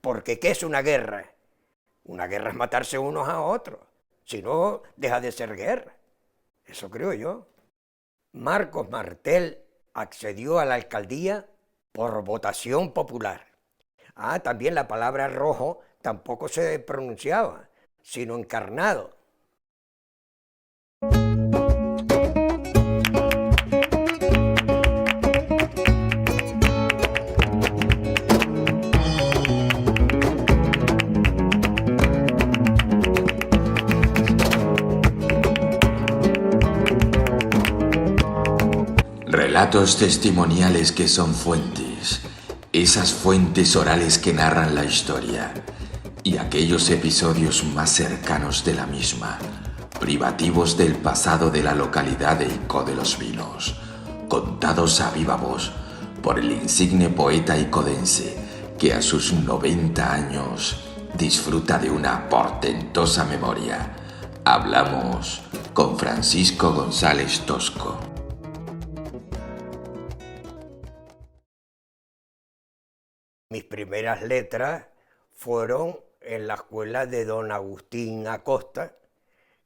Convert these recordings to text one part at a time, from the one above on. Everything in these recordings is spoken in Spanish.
Porque ¿qué es una guerra? Una guerra es matarse unos a otros, si no, deja de ser guerra. Eso creo yo. Marcos Martel accedió a la alcaldía por votación popular. También la palabra rojo tampoco se pronunciaba, sino encarnado. Relatos testimoniales que son fuentes, esas fuentes orales que narran la historia y aquellos episodios más cercanos de la misma, privativos del pasado de la localidad de Icó de los Vinos, contados a viva voz por el insigne poeta icodense que a sus 90 años disfruta de una portentosa memoria. Hablamos con Francisco González Tosco. Mis primeras letras fueron en la escuela de don Agustín Acosta,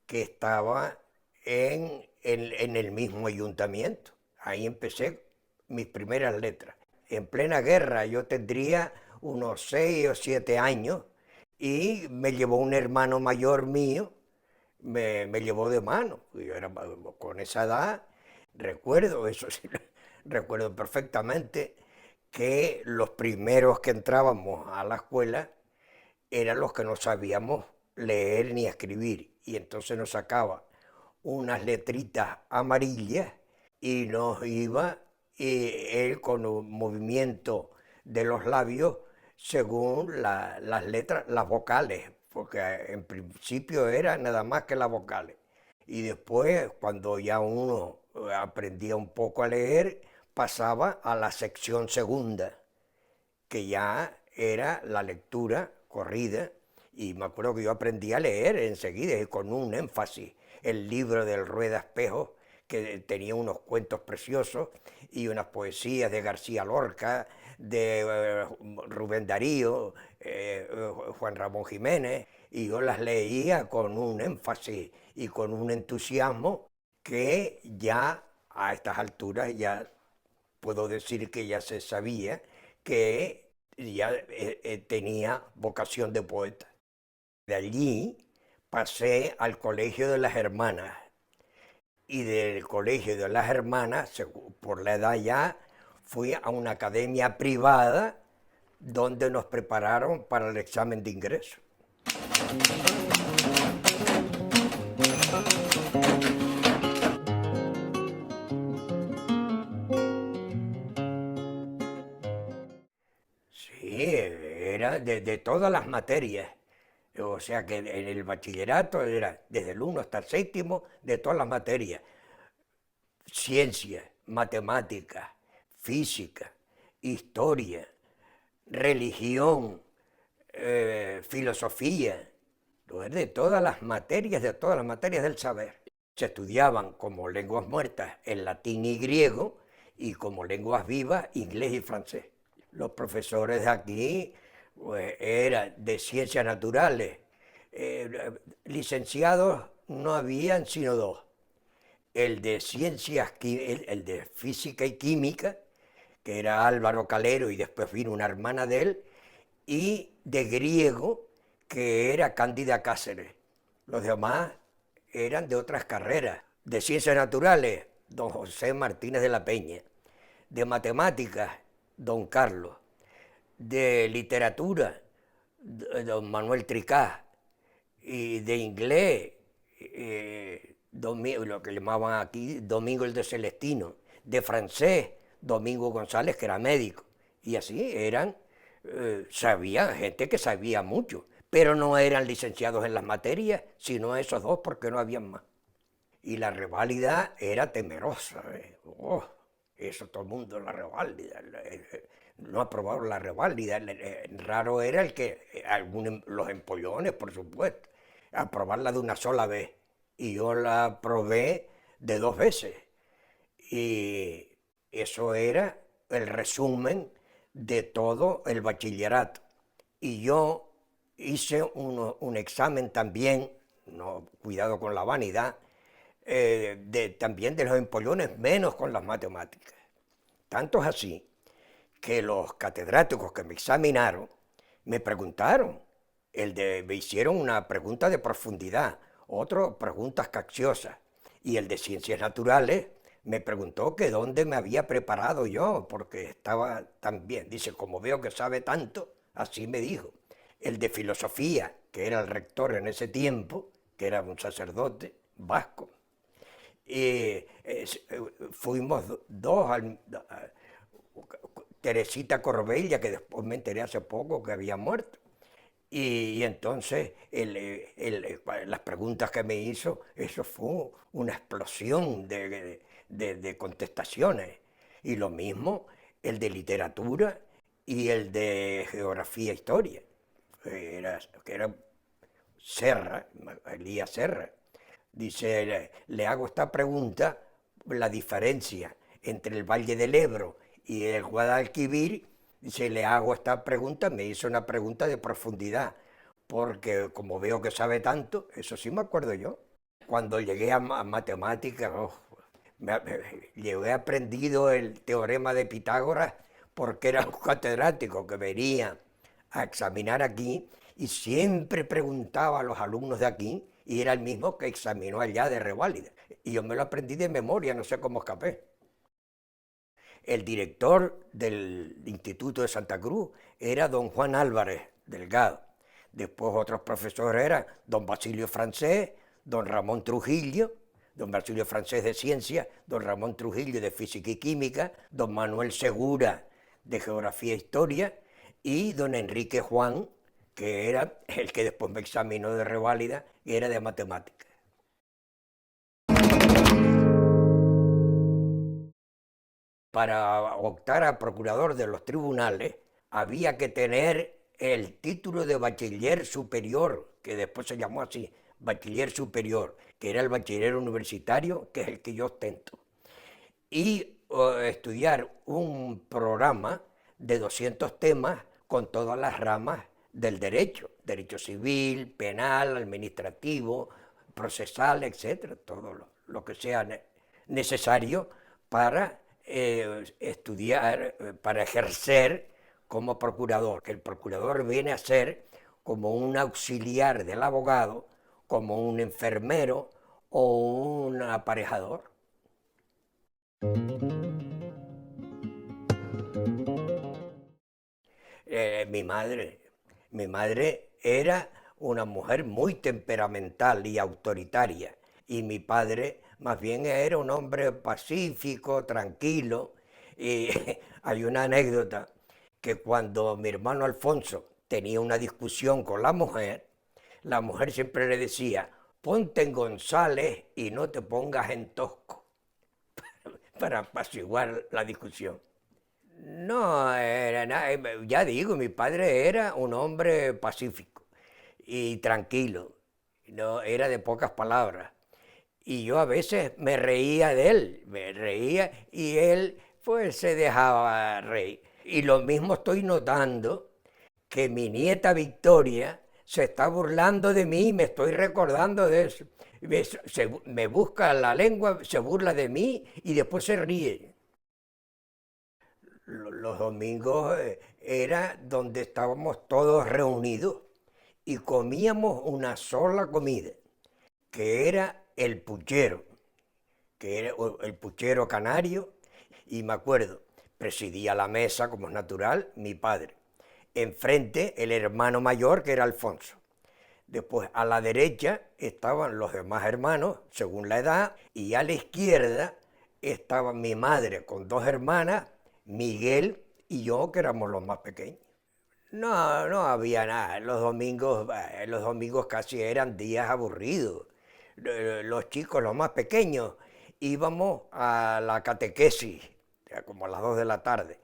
que estaba en el mismo ayuntamiento. Ahí empecé mis primeras letras. En plena guerra yo tendría unos 6 o 7 años y me llevó un hermano mayor mío, me llevó de mano. Yo era, con esa edad, recuerdo, eso sí, recuerdo perfectamente que los primeros que entrábamos a la escuela eran los que no sabíamos leer ni escribir, y entonces nos sacaba unas letritas amarillas y nos iba él con un movimiento de los labios según las letras, las vocales, porque en principio era nada más que las vocales. Y después, cuando ya uno aprendía un poco a leer, pasaba a la sección segunda, que ya era la lectura corrida, y me acuerdo que yo aprendí a leer enseguida y con un énfasis el libro del Rueda Espejo, que tenía unos cuentos preciosos y unas poesías de García Lorca, de Rubén Darío, Juan Ramón Jiménez, y yo las leía con un énfasis y con un entusiasmo que ya a estas alturas ya puedo decir que ya se sabía que ya tenía vocación de poeta. De allí pasé al Colegio de las Hermanas, y del Colegio de las Hermanas, por la edad ya, fui a una academia privada donde nos prepararon para el examen de ingreso. Sí, era de todas las materias. O sea que en el bachillerato era desde el 1 hasta el 7º de todas las materias. Ciencia, matemática, física, historia, religión, filosofía, de todas las materias, del saber. Se estudiaban como lenguas muertas el latín y griego, y como lenguas vivas inglés y francés. Los profesores de aquí pues, eran de ciencias naturales. Licenciados no habían sino 2. El de ciencias, el de física y química, que era Álvaro Calero, y después vino una hermana de él, y de griego, que era Cándida Cáceres. Los demás eran de otras carreras. De ciencias naturales, don José Martínez de la Peña. De matemáticas, don Carlos. De literatura, don Manuel Tricá. Y de inglés, lo que llamaban aquí Domingo el de Celestino. De francés, Domingo González, que era médico. Y así eran, sabía gente que sabía mucho, pero no eran licenciados en las materias, sino esos 2, porque no habían más. Y la reválida era temerosa. Eso todo el mundo, la reválida. No aprobaron la reválida. Raro era el que, los empollones, por supuesto, aprobarla de una sola vez. Y yo la aprobé de 2 veces. Y eso era el resumen de todo el bachillerato. y yo hice un examen también, no, cuidado con la vanidad, también de los empollones, menos con las matemáticas. Tanto es así que los catedráticos que me examinaron me preguntaron, me hicieron una pregunta de profundidad, otro preguntas capciosas, y el de ciencias naturales me preguntó que dónde me había preparado yo, porque estaba tan bien. Dice, como veo que sabe tanto, así me dijo. El de filosofía, que era el rector en ese tiempo, que era un sacerdote vasco, y fuimos dos, Teresita Corbella, que después me enteré hace poco que había muerto. Y entonces las preguntas que me hizo, eso fue una explosión de contestaciones. Y lo mismo el de literatura y el de geografía e historia, que era Serra, Elías Serra. Dice, le hago esta pregunta, la diferencia entre el Valle del Ebro y el Guadalquivir. Dice, le hago esta pregunta, me hizo una pregunta de profundidad, porque como veo que sabe tanto, eso sí me acuerdo yo. Cuando llegué a matemáticas, llegué aprendido el teorema de Pitágoras, porque era un catedrático que venía a examinar aquí y siempre preguntaba a los alumnos de aquí, y era el mismo que examinó allá de reválida. Y yo me lo aprendí de memoria, no sé cómo escapé. El director del Instituto de Santa Cruz era don Juan Álvarez Delgado. Después otros profesores eran don Basilio Francés, don Ramón Trujillo, don Basilio Francés de Ciencias, don Ramón Trujillo de Física y Química, don Manuel Segura de Geografía e Historia y don Enrique Juan, que era el que después me examinó de reválida y era de matemáticas. Para optar a procurador de los tribunales había que tener el título de bachiller superior, que después se llamó así, bachiller superior, que era el bachiller universitario, que es el que yo ostento, y estudiar un programa de 200 temas con todas las ramas del derecho civil, penal, administrativo, procesal, etcétera, todo lo que sea necesario para estudiar, para ejercer como procurador, que el procurador viene a ser como un auxiliar del abogado, como un enfermero o un aparejador. Mi madre era una mujer muy temperamental y autoritaria, y mi padre más bien era un hombre pacífico, tranquilo. Y hay una anécdota que cuando mi hermano Alfonso tenía una discusión con la mujer siempre le decía, ponte en González y no te pongas en Tosco, para apaciguar la discusión. No era nada, ya digo, mi padre era un hombre pacífico y tranquilo, no era de pocas palabras. Y yo a veces me reía de él, me reía y él pues se dejaba reír. Y lo mismo estoy notando que mi nieta Victoria se está burlando de mí, me estoy recordando de eso. Me busca la lengua, se burla de mí y después se ríe. Los domingos era donde estábamos todos reunidos y comíamos una sola comida, que era el puchero, que era el puchero canario, y me acuerdo, presidía la mesa, como es natural, mi padre. Enfrente el hermano mayor, que era Alfonso. Después a la derecha estaban los demás hermanos, según la edad, y a la izquierda estaba mi madre con dos hermanas, Miguel y yo, que éramos los más pequeños. No, no había nada. Los domingos casi eran días aburridos. Los chicos, los más pequeños, íbamos a la catequesis, como a las 2 de la tarde.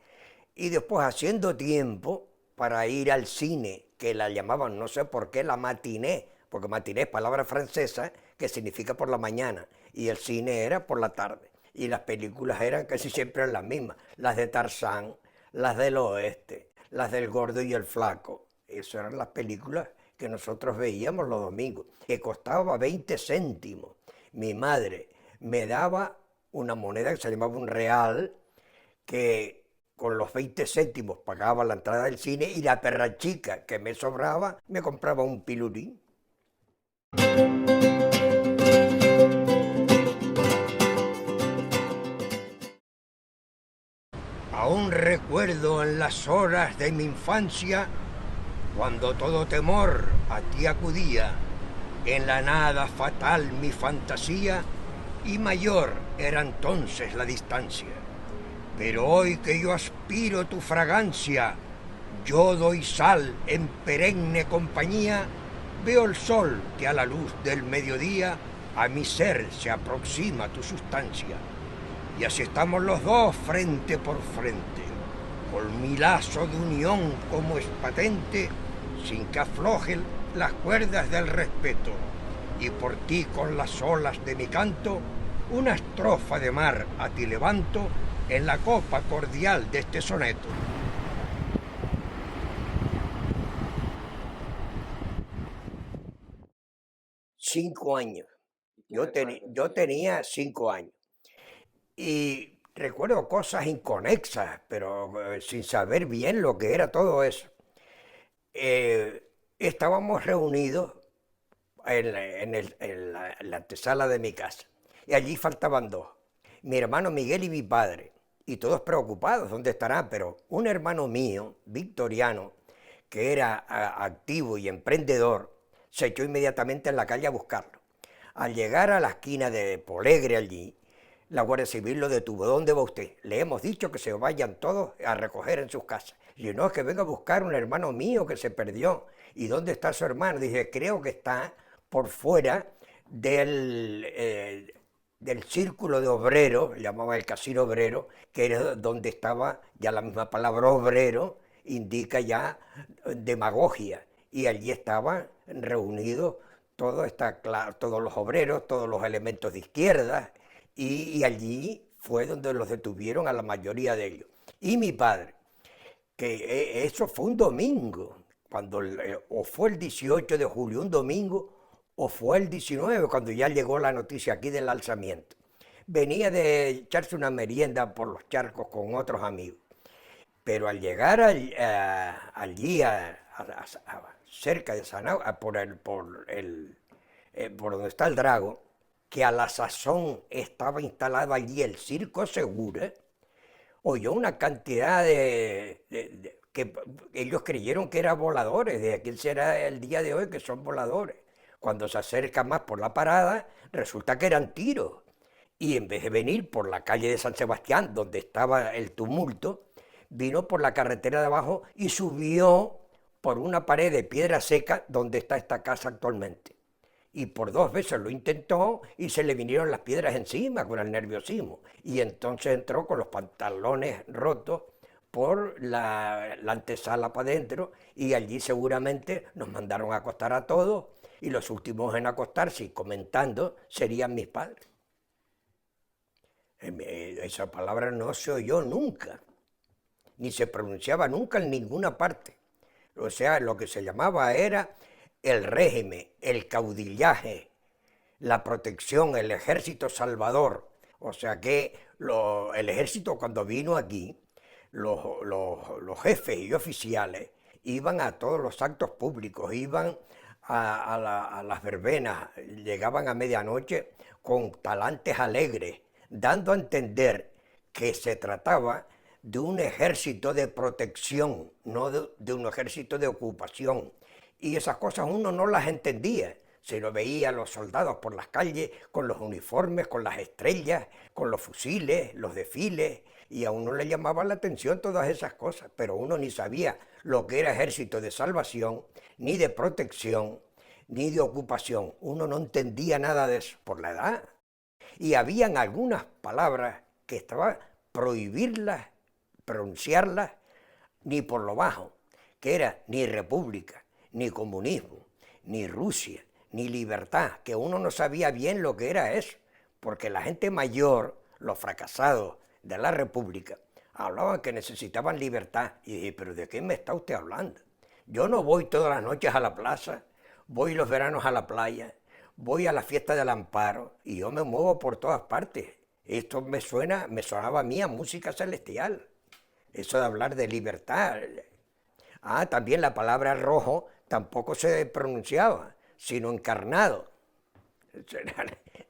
Y después haciendo tiempo para ir al cine, que la llamaban, no sé por qué, la matiné, porque matiné es palabra francesa que significa por la mañana, y el cine era por la tarde. Y las películas eran casi siempre las mismas, las de Tarzán, las del oeste, las del gordo y el flaco. Esas eran las películas que nosotros veíamos los domingos, que costaba 20 céntimos. Mi madre me daba una moneda que se llamaba un real, que con los 20 céntimos pagaba la entrada del cine y la perra chica que me sobraba me compraba un pilurín. Aún recuerdo en las horas de mi infancia, cuando todo temor a ti acudía, en la nada fatal mi fantasía, y mayor era entonces la distancia. Pero hoy que yo aspiro tu fragancia, yo doy sal en perenne compañía, veo el sol que a la luz del mediodía a mi ser se aproxima tu sustancia. Y así estamos los dos frente por frente, con mi lazo de unión como es patente, sin que aflojen las cuerdas del respeto. Y por ti con las olas de mi canto, una estrofa de mar a ti levanto en la copa cordial de este soneto. Cinco años. Yo tenía 5 años. Y recuerdo cosas inconexas, pero sin saber bien lo que era todo eso. Estábamos reunidos en la antesala de mi casa, y allí faltaban dos, mi hermano Miguel y mi padre, y todos preocupados, ¿dónde estarán? Pero un hermano mío, victoriano, que era activo y emprendedor, se echó inmediatamente en la calle a buscarlo. Al llegar a la esquina de Polegre allí, la Guardia Civil lo detuvo. ¿Dónde va usted? Le hemos dicho que se vayan todos a recoger en sus casas. Y no, es que venga a buscar un hermano mío que se perdió. ¿Y dónde está su hermano? Dije, creo que está por fuera del círculo de obreros, llamaba el casino obrero, que era donde estaba, ya la misma palabra obrero indica ya demagogia. Y allí estaban reunidos todos los obreros, todos los elementos de izquierda, y allí fue donde los detuvieron a la mayoría de ellos. Y mi padre, que eso fue un domingo, o fue el 18 de julio, un domingo, o fue el 19, cuando ya llegó la noticia aquí del alzamiento. Venía de echarse una merienda por los charcos con otros amigos, pero al llegar allí, cerca de Sanao, por donde está el Drago, que a la sazón estaba instalado allí el Circo Segura, oyó una cantidad que ellos creyeron que eran voladores, de aquí será el día de hoy que son voladores. Cuando se acerca más por la parada, resulta que eran tiros. Y en vez de venir por la calle de San Sebastián, donde estaba el tumulto, vino por la carretera de abajo y subió por una pared de piedra seca donde está esta casa actualmente. Y por 2 veces lo intentó y se le vinieron las piedras encima con el nerviosismo. Y entonces entró con los pantalones rotos por la antesala para adentro, y allí seguramente nos mandaron a acostar a todos, y los últimos en acostarse y comentando serían mis padres. Esa palabra no se oyó nunca, ni se pronunciaba nunca en ninguna parte. O sea, lo que se llamaba era el régimen, el caudillaje, la protección, el ejército salvador. O sea que el ejército, cuando vino aquí, los jefes y oficiales iban a todos los actos públicos, iban a las verbenas, llegaban a medianoche con talantes alegres, dando a entender que se trataba de un ejército de protección, no de un ejército de ocupación. Y esas cosas uno no las entendía. Se lo veía a los soldados por las calles, con los uniformes, con las estrellas, con los fusiles, los desfiles, y a uno le llamaba la atención todas esas cosas, pero uno ni sabía lo que era ejército de salvación, ni de protección, ni de ocupación. Uno no entendía nada de eso por la edad. Y habían algunas palabras que estaba prohibirlas, pronunciarlas, ni por lo bajo, que era ni república, ni comunismo, ni Rusia, ni libertad, que uno no sabía bien lo que era eso, porque la gente mayor, los fracasados de la república, hablaban que necesitaban libertad. Y dije, ¿pero de qué me está usted hablando? Yo no voy todas las noches a la plaza, voy los veranos a la playa, voy a la fiesta del Amparo y yo me muevo por todas partes. Esto me sonaba a mí a música celestial. Eso de hablar de libertad. Ah, también la palabra rojo tampoco se pronunciaba, sino encarnado.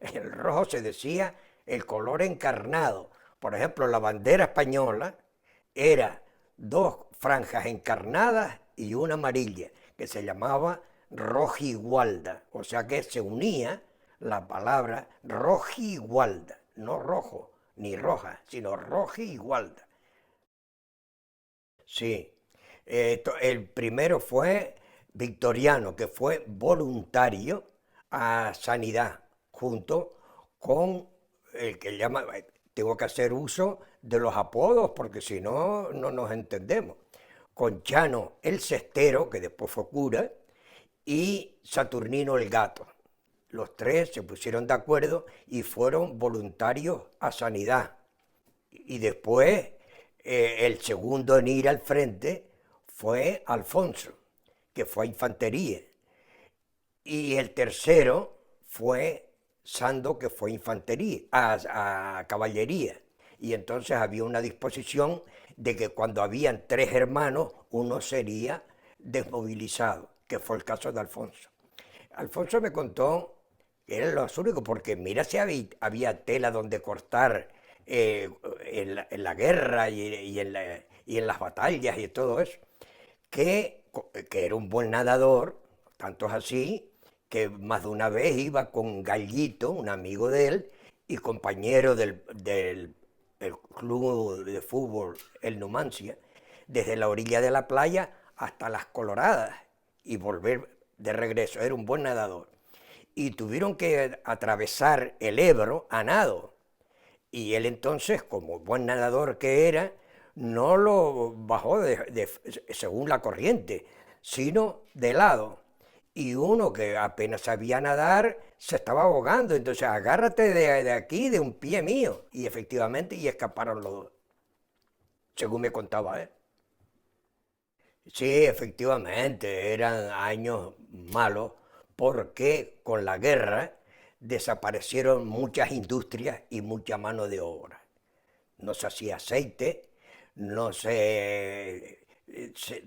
El rojo se decía el color encarnado. Por ejemplo, la bandera española era 2 franjas encarnadas y una amarilla, que se llamaba rojigualda. O sea que se unía la palabra rojigualda, no rojo ni roja, sino rojigualda. Sí, el primero fue Victoriano, que fue voluntario a Sanidad, junto con el que llama, tengo que hacer uso de los apodos porque si no, no nos entendemos, con Chano el Cestero, que después fue cura, y Saturnino el Gato. Los 3 se pusieron de acuerdo y fueron voluntarios a Sanidad. Y después, el segundo en ir al frente fue Alfonso, que fue a infantería. Y el tercero fue Sando, que fue infantería, a caballería. Y entonces había una disposición de que cuando habían 3 hermanos, uno sería desmovilizado, que fue el caso de Alfonso. Alfonso me contó que eran los únicos, porque mira si había tela donde cortar en la guerra y en las batallas y todo eso, que era un buen nadador, tanto es así que más de una vez iba con Gallito, un amigo de él, y compañero del club de fútbol, el Numancia, desde la orilla de la playa hasta las Coloradas y volver de regreso. Era un buen nadador. Y tuvieron que atravesar el Ebro a nado. Y él entonces, como buen nadador que era, no lo bajó según la corriente, sino de lado. Y uno que apenas sabía nadar se estaba ahogando, entonces agárrate de aquí, de un pie mío. Y efectivamente, y escaparon los 2, según me contaba él. Sí, efectivamente, eran años malos porque con la guerra desaparecieron muchas industrias y mucha mano de obra. No se hacía aceite, no se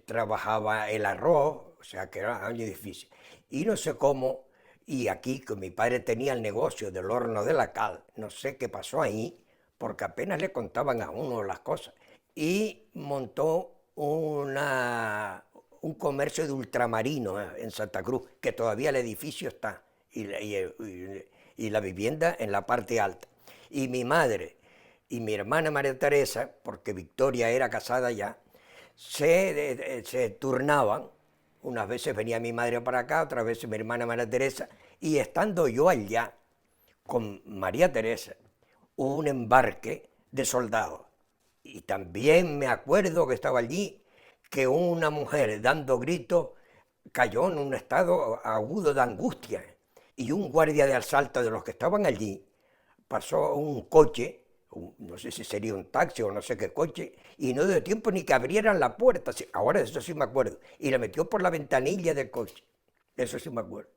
trabajaba el arroz, o sea que era año difícil. Y no sé cómo, y aquí que mi padre tenía el negocio del horno de la cal, no sé qué pasó ahí, porque apenas le contaban a uno las cosas, y montó un comercio de ultramarino en Santa Cruz, que todavía el edificio está, y la vivienda en la parte alta. Y mi madre y mi hermana María Teresa, porque Victoria era casada ya, se turnaban. Unas veces venía mi madre para acá, otras veces mi hermana María Teresa, y estando yo allá con María Teresa, hubo un embarque de soldados. Y también me acuerdo que estaba allí que una mujer dando gritos cayó en un estado agudo de angustia. Y un guardia de asalto de los que estaban allí pasó un coche, no sé si sería un taxi o no sé qué coche, y no dio tiempo ni que abrieran la puerta, ahora eso sí me acuerdo, y le metió por la ventanilla del coche, eso sí me acuerdo.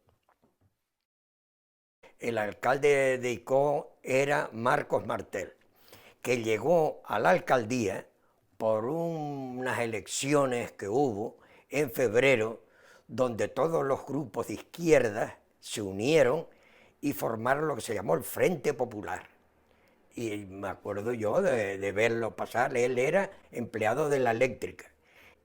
El alcalde de Icó era Marcos Martel, que llegó a la alcaldía por unas elecciones que hubo en febrero, donde todos los grupos de izquierda se unieron y formaron lo que se llamó el Frente Popular. Y me acuerdo yo de verlo pasar, él era empleado de la eléctrica,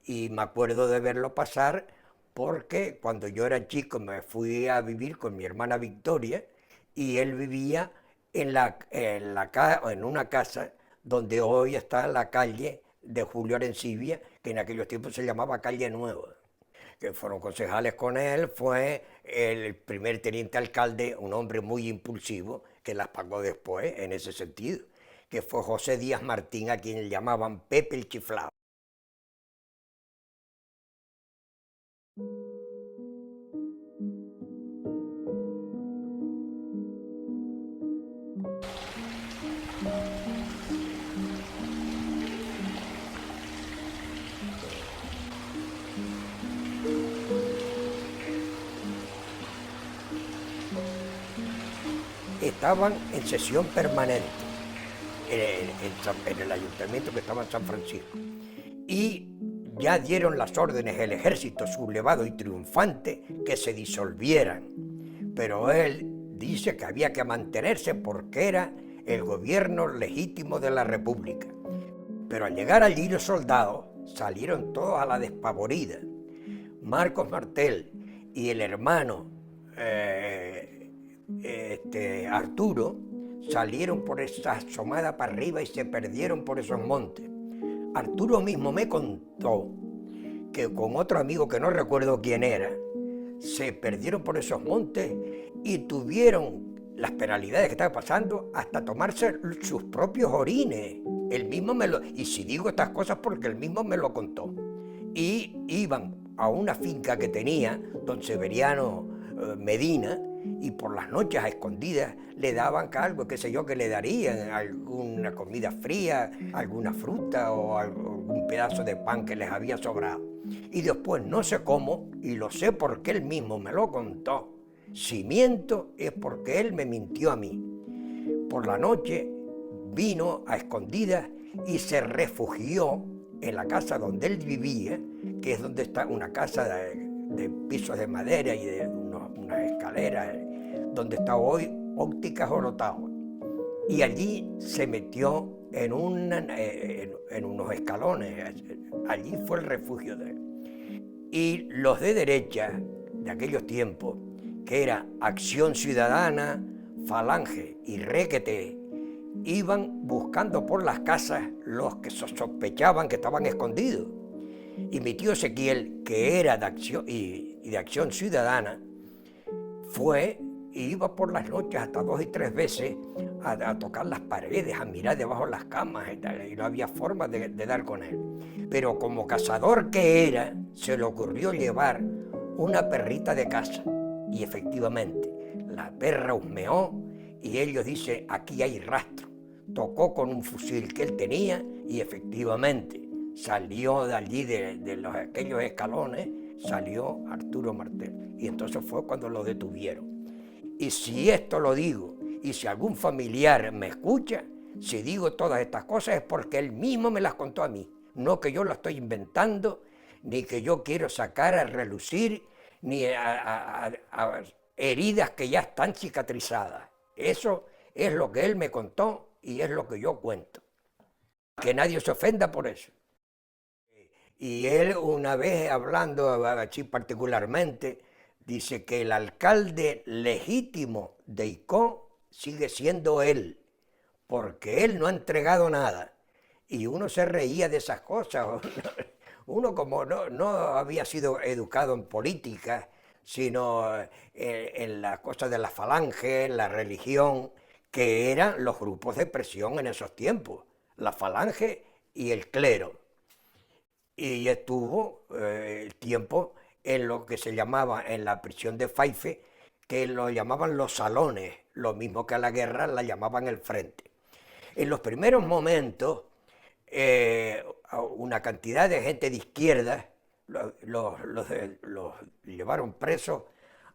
y me acuerdo de verlo pasar porque cuando yo era chico me fui a vivir con mi hermana Victoria, y él vivía en una casa donde hoy está la calle de Julio Arencibia, que en aquellos tiempos se llamaba Calle Nueva. Que fueron concejales con él, fue el primer teniente alcalde, un hombre muy impulsivo, que las pagó después en ese sentido, que fue José Díaz Martín, a quien llamaban Pepe el Chiflado. estaban en sesión permanente en el ayuntamiento que estaba en San Francisco. Y ya dieron las órdenes el ejército sublevado y triunfante que se disolvieran. Pero él dice que había que mantenerse porque era el gobierno legítimo de la República. Pero al llegar allí los soldados salieron todos a la despavorida. Marcos Martel y el hermano Arturo salieron por esa asomada para arriba y se perdieron por esos montes. Arturo mismo me contó que con otro amigo que no recuerdo quién era, se perdieron por esos montes y tuvieron las penalidades que estaban pasando hasta tomarse sus propios orines. Él mismo y si digo estas cosas porque él mismo me lo contó. Y iban a una finca que tenía don Severiano Medina, y por las noches a escondidas le daban algo, qué sé yo, que le darían alguna comida fría, alguna fruta o algún pedazo de pan que les había sobrado. Y después no sé cómo, y lo sé porque él mismo me lo contó. Si miento es porque él me mintió a mí. Por la noche vino a escondidas y se refugió en la casa donde él vivía, que es donde está una casa de pisos de madera y de unas escaleras, donde está hoy Ópticas Orotava. Y allí se metió en unos escalones, allí fue el refugio de él. Y los de derecha de aquellos tiempos, que era Acción Ciudadana, Falange y Requete, iban buscando por las casas los que sospechaban que estaban escondidos. Y mi tío Ezequiel, que era de Acción Ciudadana, iba por las noches hasta 2 y 3 veces a tocar las paredes, a mirar debajo de las camas y tal, y no había forma de dar con él. Pero como cazador que era, se le ocurrió llevar una perrita de casa, y efectivamente, la perra husmeó y ellos dicen, aquí hay rastro. Tocó con un fusil que él tenía y efectivamente salió de allí, de aquellos escalones, salió Arturo Martel. Y entonces fue cuando lo detuvieron. Y si esto lo digo, y si algún familiar me escucha, si digo todas estas cosas es porque él mismo me las contó a mí. No que yo las estoy inventando, ni que yo quiero sacar a relucir, ni a heridas que ya están cicatrizadas. Eso es lo que él me contó y es lo que yo cuento. Que nadie se ofenda por eso. Y él una vez hablando así particularmente, dice que el alcalde legítimo de Icó sigue siendo él, porque él no ha entregado nada. Y uno se reía de esas cosas. Uno como no había sido educado en política, sino en las cosas de la falange, la religión, que eran los grupos de presión en esos tiempos, la falange y el clero. Y estuvo tiempo en lo que se llamaba en la prisión de Faife, que lo llamaban los salones, lo mismo que a la guerra la llamaban el frente. En los primeros momentos, una cantidad de gente de izquierda los llevaron presos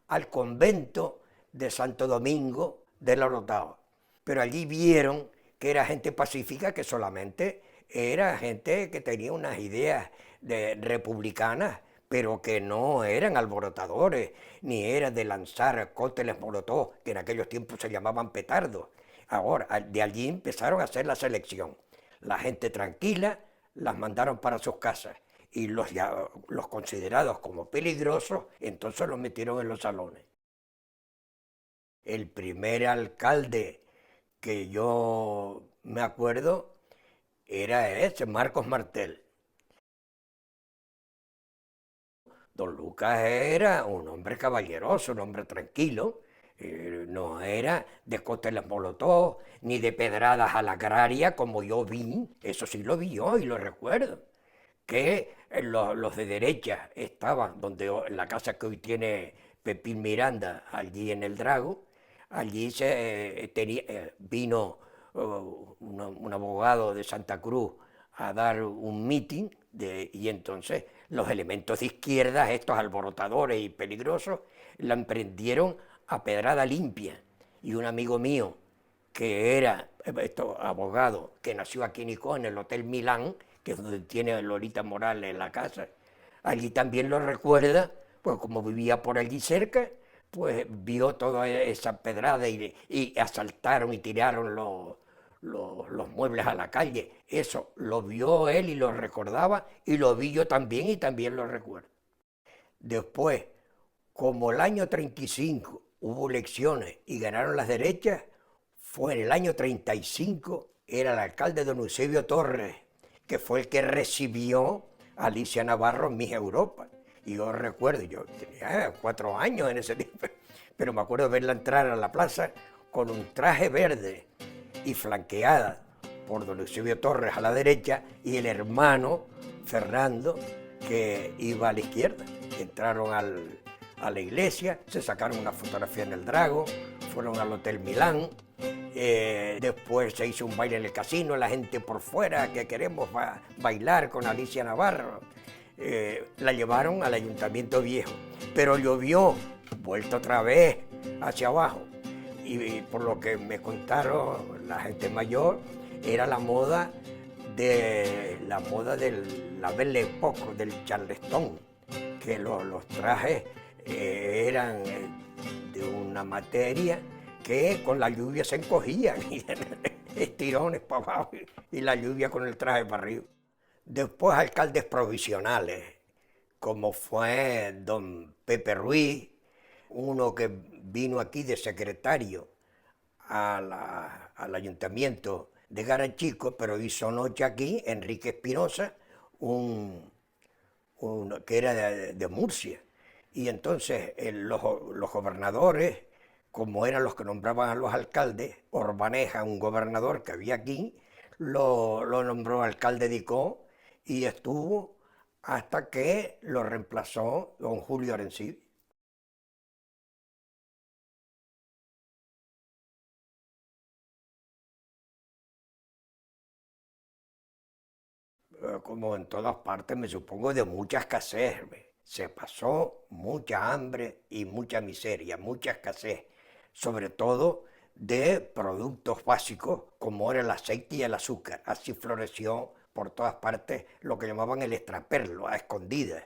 al convento de Santo Domingo de la Orotava. Pero allí vieron que era gente pacífica, que solamente era gente que tenía unas ideas republicanas, pero que no eran alborotadores, ni eran de lanzar cócteles molotov, que en aquellos tiempos se llamaban petardos. Ahora, de allí empezaron a hacer la selección. La gente tranquila las mandaron para sus casas y los considerados como peligrosos, entonces los metieron en los salones. El primer alcalde que yo me acuerdo era ese, Marcos Martel. Don Lucas era un hombre caballeroso, un hombre tranquilo, no era de cócteles molotov, ni de pedradas a la agraria como yo vi, eso sí lo vi yo y lo recuerdo, que los de derecha estaban en la casa que hoy tiene Pepín Miranda, allí en el Drago, allí vino un abogado de Santa Cruz a dar un meeting y entonces los elementos de izquierda, estos alborotadores y peligrosos, la emprendieron a pedrada limpia. y un amigo mío que era abogado, que nació aquí en Icó, en el Hotel Milán, que es donde tiene Lolita Morales la casa, allí también lo recuerda, pues como vivía por allí cerca, pues vio toda esa pedrada y asaltaron y tiraron los muebles a la calle. Eso lo vio él y lo recordaba, y lo vi yo también y también lo recuerdo. Después, como el año 35 hubo elecciones y ganaron las derechas, fue en el año 35, era el alcalde don Eusebio Torres, que fue el que recibió a Alicia Navarro en Miss Europa. Y yo recuerdo, yo tenía 4 años en ese tiempo, pero me acuerdo de verla entrar a la plaza con un traje verde y flanqueada por don Eusebio Torres a la derecha y el hermano Fernando que iba a la izquierda. Entraron a la iglesia, se sacaron una fotografía en el Drago, fueron al Hotel Milán, después se hizo un baile en el casino, la gente por fuera, que queremos bailar con Alicia Navarro. La llevaron al Ayuntamiento Viejo, pero llovió, vuelto otra vez hacia abajo. Y por lo que me contaron la gente mayor, era la moda del la Belle Époque, del Charleston, que los trajes eran de una materia que con la lluvia se encogían, y estirones para abajo y la lluvia con el traje para arriba. Después alcaldes provisionales, como fue don Pepe Ruiz, uno que vino aquí de secretario al ayuntamiento de Garachico, pero hizo noche aquí, Enrique Espinosa, que era de Murcia. Y entonces los gobernadores, como eran los que nombraban a los alcaldes, Orbaneja, un gobernador que había aquí, lo nombró alcalde de Icó y estuvo hasta que lo reemplazó don Julio Arencibia. Como en todas partes, me supongo, de mucha escasez. Se pasó mucha hambre y mucha miseria, mucha escasez, sobre todo de productos básicos como era el aceite y el azúcar. Así floreció por todas partes lo que llamaban el extraperlo, a escondidas,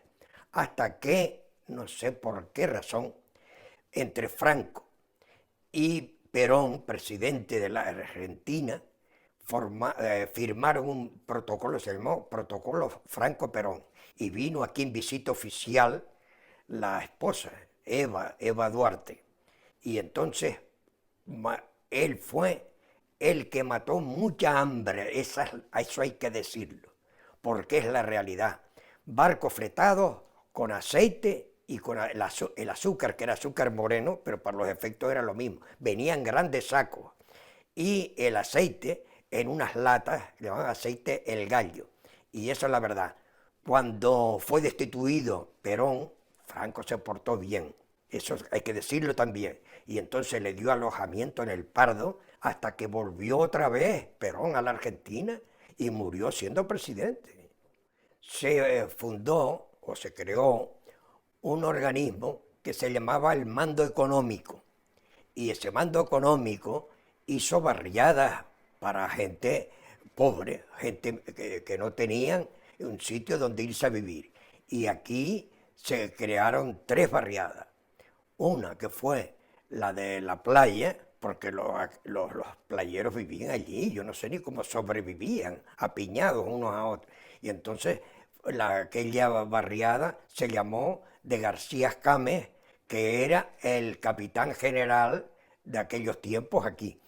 hasta que, no sé por qué razón, entre Franco y Perón, presidente de la Argentina, firmaron un protocolo, se llamó Protocolo Franco-Perón, y vino aquí en visita oficial la esposa, Eva Duarte, y entonces él fue el que mató mucha hambre, eso hay que decirlo, porque es la realidad. Barcos fletados con aceite y con el azúcar, que era azúcar moreno, pero para los efectos era lo mismo, venían grandes sacos, y el aceite en unas latas, le llamaban aceite El Gallo. Y eso es la verdad. Cuando fue destituido Perón, Franco se portó bien. Eso hay que decirlo también. Y entonces le dio alojamiento en el Pardo hasta que volvió otra vez Perón a la Argentina y murió siendo presidente. Se fundó o se creó un organismo que se llamaba el Mando Económico. Y ese Mando Económico hizo barriadas para gente pobre, gente que no tenían un sitio donde irse a vivir. Y aquí se crearon 3 barriadas. Una que fue la de la playa, porque los playeros vivían allí, yo no sé ni cómo sobrevivían, apiñados unos a otros. Y entonces aquella barriada se llamó de García Escámez, que era el capitán general de aquellos tiempos aquí.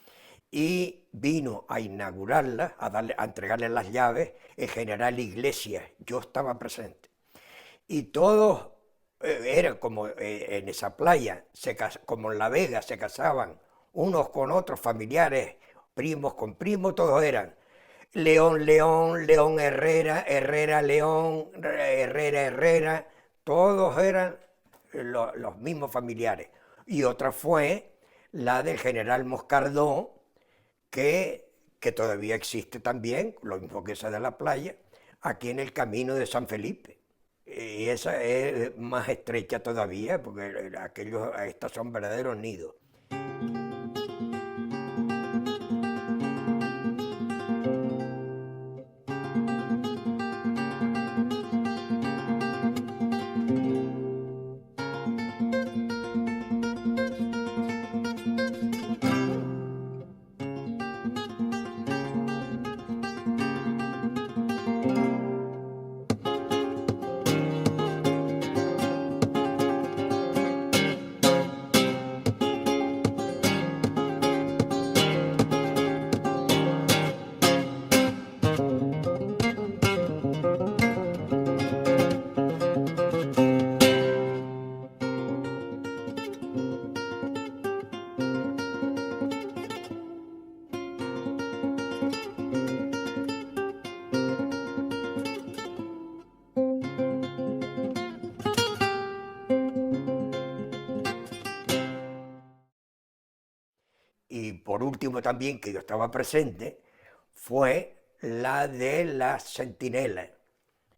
Y vino a inaugurarla, a entregarle las llaves, el general Iglesias. Yo estaba presente. Y todos eran como en esa playa, como en La Vega, se casaban unos con otros, familiares, primos con primos, todos eran León, León, León, Herrera, Herrera, León, Herrera, Herrera, todos eran los mismos familiares. Y otra fue la del general Moscardó, que todavía existe también, lo mismo que esa de la playa, aquí en el camino de San Felipe. Y esa es más estrecha todavía, porque estas son verdaderos nidos. por último también, que yo estaba presente, fue la de la Centinela.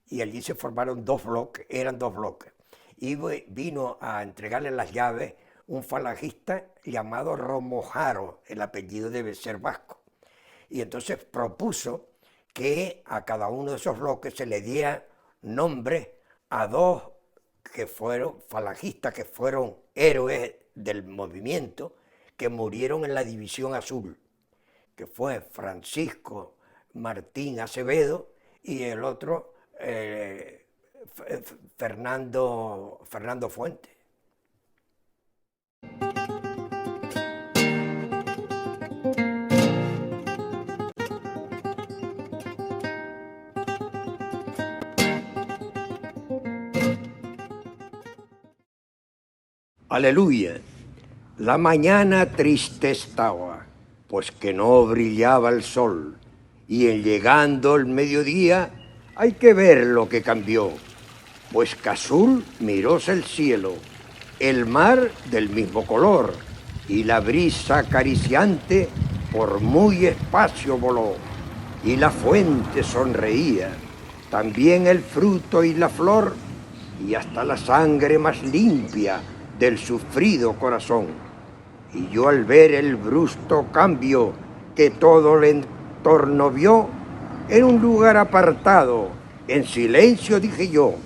Y allí se formaron dos bloques, eran dos bloques. Y vino a entregarle las llaves un falangista llamado Romojaro, el apellido debe ser vasco. Y entonces propuso que a cada uno de esos bloques se le diera nombre a dos que fueron falangistas, que fueron héroes del movimiento, que murieron en la División Azul, que fue Francisco Martín Acevedo y el otro Fernando Fuentes. Aleluya. La mañana triste estaba, pues que no brillaba el sol, y en llegando el mediodía hay que ver lo que cambió, pues que azul miróse el cielo, el mar del mismo color, y la brisa acariciante por muy espacio voló, y la fuente sonreía, también el fruto y la flor, y hasta la sangre más limpia del sufrido corazón. Y yo al ver el brusco cambio que todo el entorno vio, en un lugar apartado, en silencio dije yo,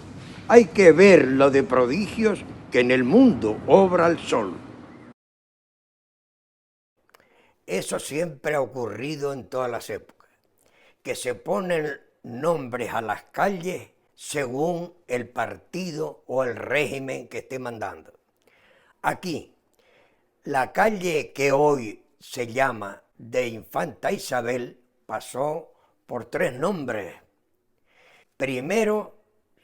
hay que ver lo de prodigios que en el mundo obra el sol. Eso siempre ha ocurrido en todas las épocas, que se ponen nombres a las calles según el partido o el régimen que esté mandando. Aquí, la calle que hoy se llama de Infanta Isabel pasó por tres nombres. Primero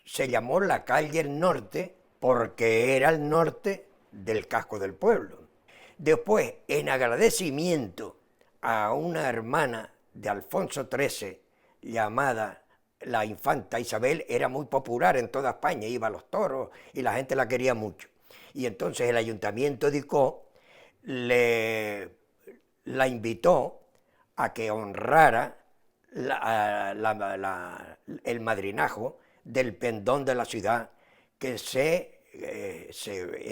se llamó la calle El Norte porque era el norte del casco del pueblo. Después, en agradecimiento a una hermana de Alfonso XIII llamada la Infanta Isabel, era muy popular en toda España, iba a los toros y la gente la quería mucho. Y entonces el ayuntamiento de Icó la invitó a que honrara el madrinajo del pendón de la ciudad que se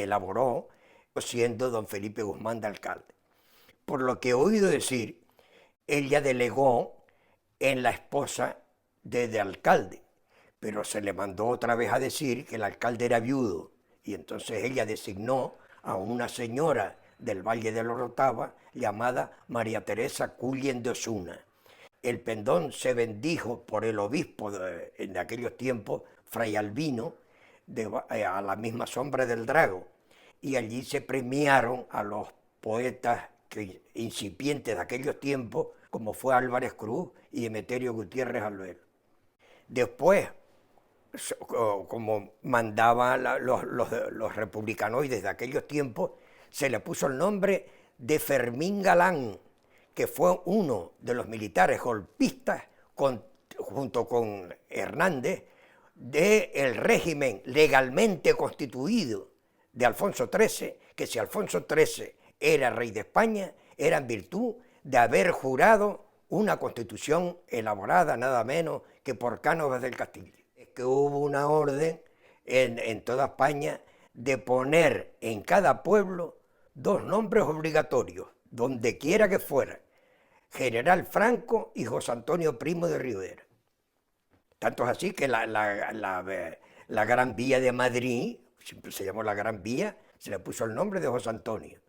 elaboró siendo don Felipe Guzmán de alcalde. Por lo que he oído decir, ella delegó en la esposa de alcalde, pero se le mandó otra vez a decir que el alcalde era viudo, y entonces ella designó a una señora del Valle de la Orotava llamada María Teresa Cullien de Osuna. El pendón se bendijo por el obispo en aquellos tiempos, Fray Albino, a la misma sombra del Drago, y allí se premiaron a los poetas incipientes de aquellos tiempos, como fue Álvarez Cruz y Emeterio Gutiérrez Albero. Después, como mandaban los republicanoides de aquellos tiempos, se le puso el nombre de Fermín Galán, que fue uno de los militares golpistas junto con Hernández del régimen legalmente constituido de Alfonso XIII, que si Alfonso XIII era rey de España, era en virtud de haber jurado una constitución elaborada nada menos que por Cánovas del Castillo. Es que hubo una orden en toda España de poner en cada pueblo dos nombres obligatorios, donde quiera que fuera, General Franco y José Antonio Primo de Rivera. Tanto es así que la Gran Vía de Madrid, siempre se llamó la Gran Vía, se le puso el nombre de José Antonio.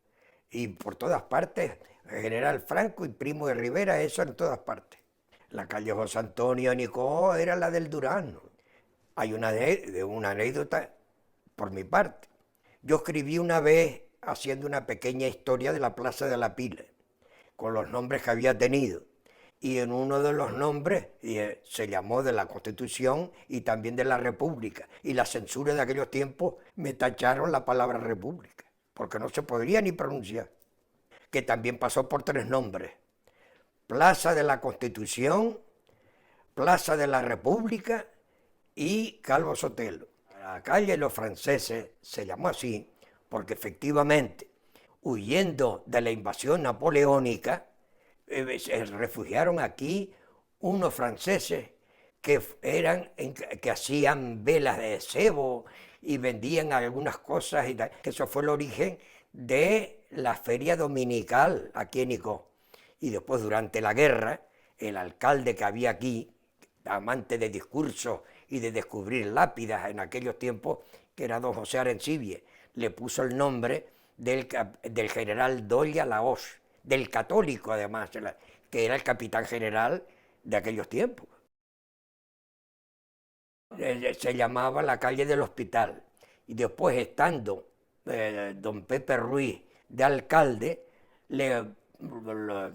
Y por todas partes, General Franco y Primo de Rivera, eso en todas partes. La calle José Antonio Nicó era la del Durazno. Hay una anécdota por mi parte. Yo escribí una vez haciendo una pequeña historia de la Plaza de la Pila, con los nombres que había tenido. Y en uno de los nombres se llamó de la Constitución y también de la República. Y la censura de aquellos tiempos me tacharon la palabra República, porque no se podría ni pronunciar. Que también pasó por tres nombres: Plaza de la Constitución, Plaza de la República y Calvo Sotelo. La calle de los franceses se llamó así porque efectivamente huyendo de la invasión napoleónica, se refugiaron aquí unos franceses que hacían velas de sebo y vendían algunas cosas, que eso fue el origen de la feria dominical aquí en Icó. Y después, durante la guerra, el alcalde que había aquí, amante de discursos y de descubrir lápidas en aquellos tiempos, que era don José Arencibia, le puso el nombre del general Doria Laos, del católico además, que era el capitán general de aquellos tiempos. Se llamaba la calle del Hospital. Y después, estando don Pepe Ruiz de alcalde, le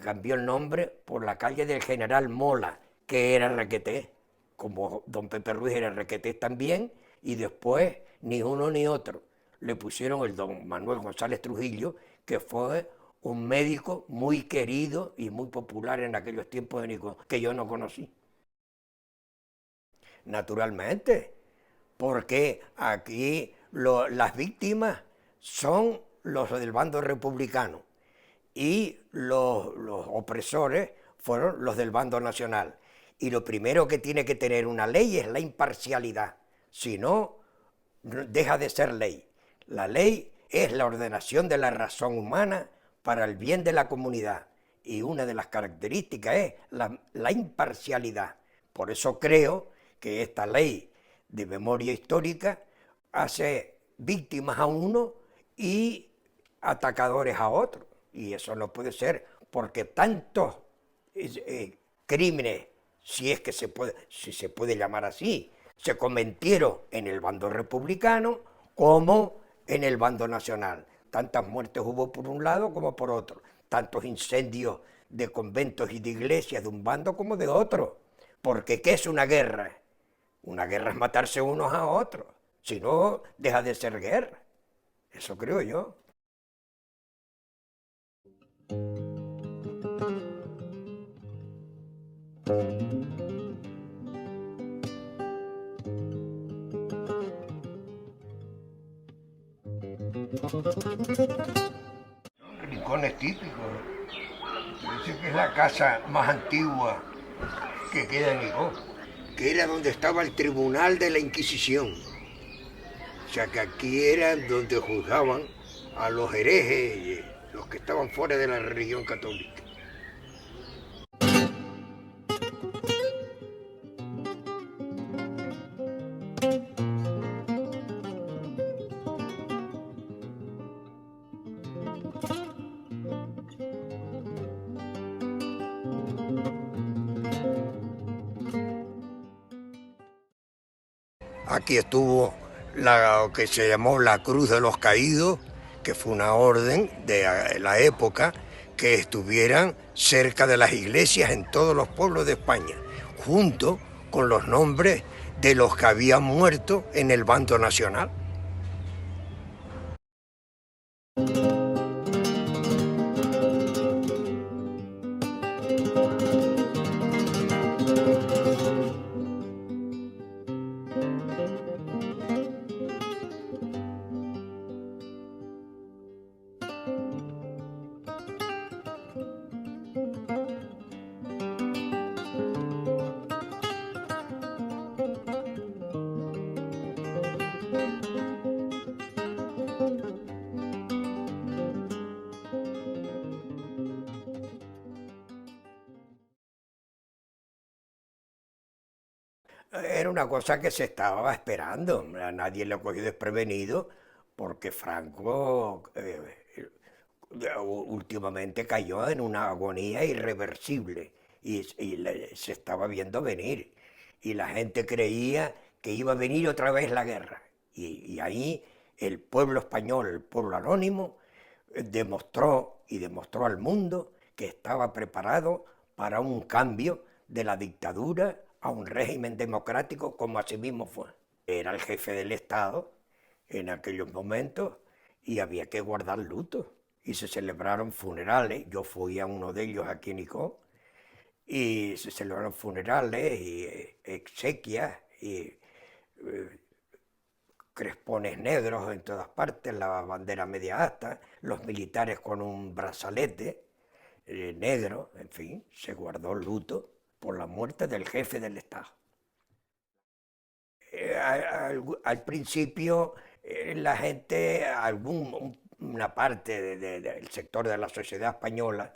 cambió el nombre por la calle del General Mola, que era Requeté, como don Pepe Ruiz era Requeté también, y después ni uno ni otro. Le pusieron el don Manuel González Trujillo, que fue un médico muy querido y muy popular en aquellos tiempos de Nico, que yo no conocí. Naturalmente, porque aquí las víctimas son los del bando republicano y los opresores fueron los del bando nacional. Y lo primero que tiene que tener una ley es la imparcialidad, si no, deja de ser ley. La ley es la ordenación de la razón humana para el bien de la comunidad, y una de las características es la imparcialidad. Por eso creo que esta ley de memoria histórica hace víctimas a uno y atacadores a otro, y eso no puede ser, porque tantos crímenes, si se puede llamar así, se cometieron en el bando republicano como en el bando nacional. Tantas muertes hubo por un lado como por otro, tantos incendios de conventos y de iglesias de un bando como de otro. Porque ¿qué es una guerra? Una guerra es matarse unos a otros, si no, deja de ser guerra. Eso creo yo. Rincones típicos. Parece que es la casa más antigua que queda en Icó, que era donde estaba el tribunal de la Inquisición. O sea que aquí era donde juzgaban a los herejes y los que estaban fuera de la religión católica. Aquí estuvo lo que se llamó la Cruz de los Caídos, que fue una orden de la época que estuvieran cerca de las iglesias en todos los pueblos de España, junto con los nombres de los que habían muerto en el bando nacional. Era una cosa que se estaba esperando, a nadie le cogió desprevenido, porque Franco últimamente cayó en una agonía irreversible y se estaba viendo venir. Y la gente creía que iba a venir otra vez la guerra. Y ahí el pueblo español, el pueblo anónimo, demostró al mundo que estaba preparado para un cambio de la dictadura a un régimen democrático, como así mismo fue. Era el jefe del Estado en aquellos momentos y había que guardar luto. Y se celebraron funerales, yo fui a uno de ellos aquí en Icó, y se celebraron funerales y exequias y crespones negros en todas partes, la bandera media asta, los militares con un brazalete negro, en fin, se guardó luto por la muerte del jefe del Estado. Al principio la gente, una parte del sector de la sociedad española,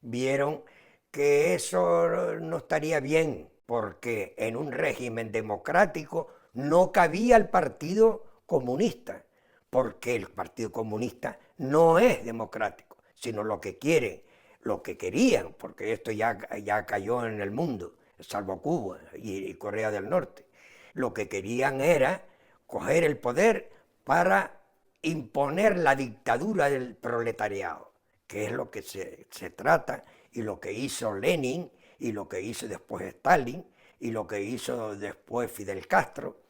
vieron que eso no estaría bien, porque en un régimen democrático no cabía el Partido Comunista, porque el Partido Comunista no es democrático, sino lo que quieren, lo que querían, porque esto ya cayó en el mundo, salvo Cuba y Corea del Norte. Lo que querían era coger el poder para imponer la dictadura del proletariado, que es lo que se trata, y lo que hizo Lenin, y lo que hizo después Stalin, y lo que hizo después Fidel Castro,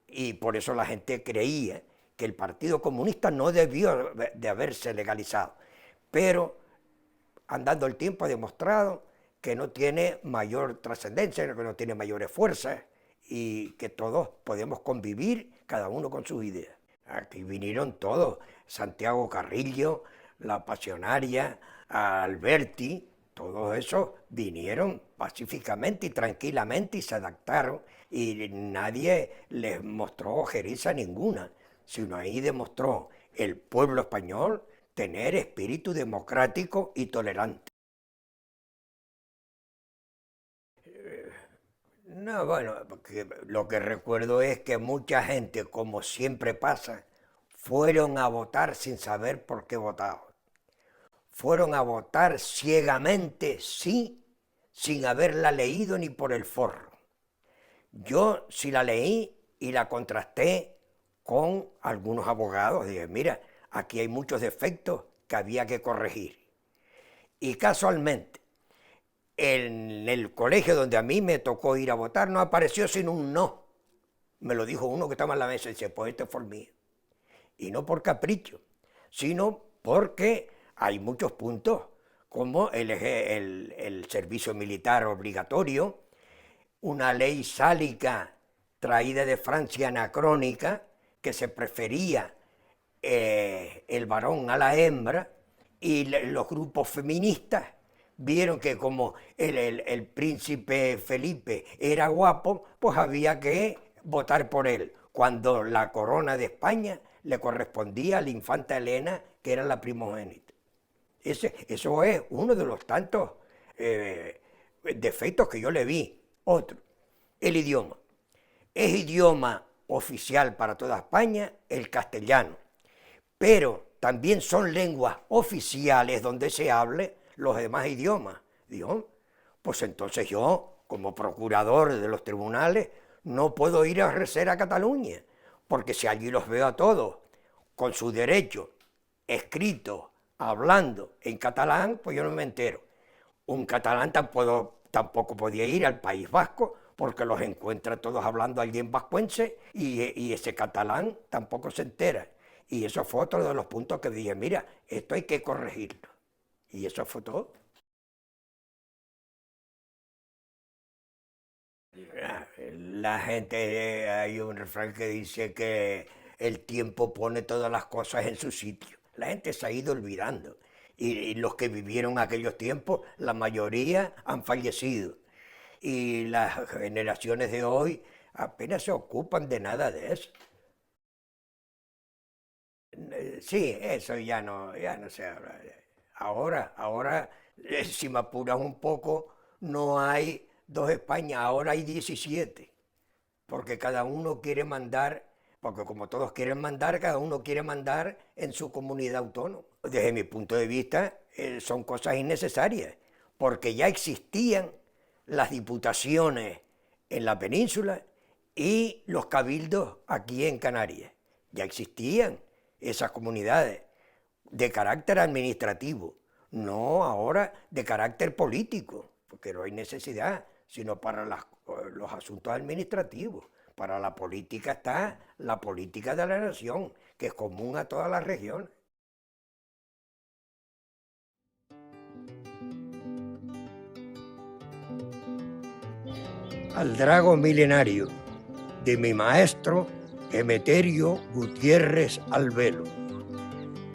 y por eso la gente creía que el Partido Comunista no debió de haberse legalizado, pero andando el tiempo ha demostrado que no tiene mayor trascendencia, que no tiene mayores fuerzas, y que todos podemos convivir, cada uno con sus ideas. Aquí vinieron todos, Santiago Carrillo, la Pasionaria, Alberti, todos esos vinieron pacíficamente y tranquilamente y se adaptaron, y nadie les mostró ojeriza ninguna, sino ahí demostró el pueblo español tener espíritu democrático y tolerante. No, bueno, porque lo que recuerdo es que mucha gente, como siempre pasa, fueron a votar sin saber por qué votaban. Fueron a votar ciegamente, sí, sin haberla leído ni por el forro. Yo sí la leí y la contrasté con algunos abogados. Dije, mira, aquí hay muchos defectos que había que corregir. Y casualmente, en el colegio donde a mí me tocó ir a votar, no apareció sino un no. Me lo dijo uno que estaba en la mesa y dice, pues este fue el mío. Y no por capricho, sino porque hay muchos puntos, como el servicio militar obligatorio, una ley sálica traída de Francia anacrónica, que se prefería el varón a la hembra, y los grupos feministas vieron que como el príncipe Felipe era guapo, pues había que votar por él, cuando la corona de España le correspondía a la infanta Elena, que era la primogénita. Eso es uno de los tantos defectos que yo le vi. Otro, el idioma. Es idioma oficial para toda España el castellano, pero también son lenguas oficiales donde se hable los demás idiomas. Digo, pues entonces yo, como procurador de los tribunales, no puedo ir a ejercer a Cataluña, porque si allí los veo a todos con su derecho escrito, hablando en catalán, pues yo no me entero. Un catalán tampoco podía ir al País Vasco, porque los encuentra todos hablando alguien vascuense, y ese catalán tampoco se entera. Y eso fue otro de los puntos que dije, mira, esto hay que corregirlo. Y eso fue todo. La gente, hay un refrán que dice que el tiempo pone todas las cosas en su sitio. La gente se ha ido olvidando. Y los que vivieron aquellos tiempos, la mayoría han fallecido. Y las generaciones de hoy apenas se ocupan de nada de eso. Sí, eso ya no se habla. Ahora, si me apuras un poco, no hay dos Españas, ahora hay 17, porque cada uno quiere mandar, porque como todos quieren mandar, cada uno quiere mandar en su comunidad autónoma. Desde mi punto de vista, son cosas innecesarias, porque ya existían las diputaciones en la península y los cabildos aquí en Canarias. Ya existían esas comunidades de carácter administrativo, no ahora de carácter político, porque no hay necesidad, sino para los asuntos administrativos. Para la política está la política de la nación, que es común a todas las regiones. Al drago milenario de mi maestro Emeterio Gutiérrez Albelo,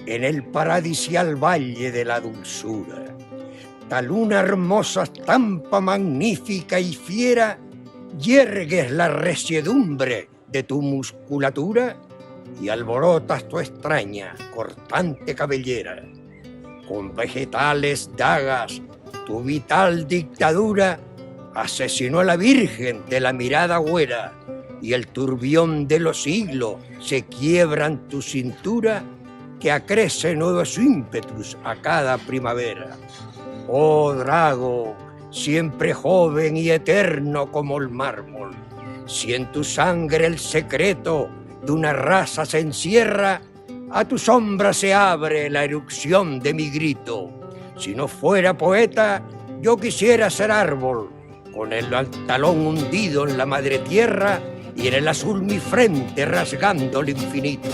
en el paradisial valle de la dulzura, tal una hermosa estampa magnífica y fiera, yergues la resiedumbre de tu musculatura y alborotas tu extraña, cortante cabellera. Con vegetales dagas, tu vital dictadura asesinó a la Virgen de la mirada güera, y el turbión de los siglos se quiebra en tu cintura, que acrece nuevos ímpetus a cada primavera. Oh Drago, siempre joven y eterno como el mármol, si en tu sangre el secreto de una raza se encierra, a tu sombra se abre la erupción de mi grito. Si no fuera poeta, yo quisiera ser árbol, con el talón hundido en la madre tierra y en el azul mi frente rasgando el infinito.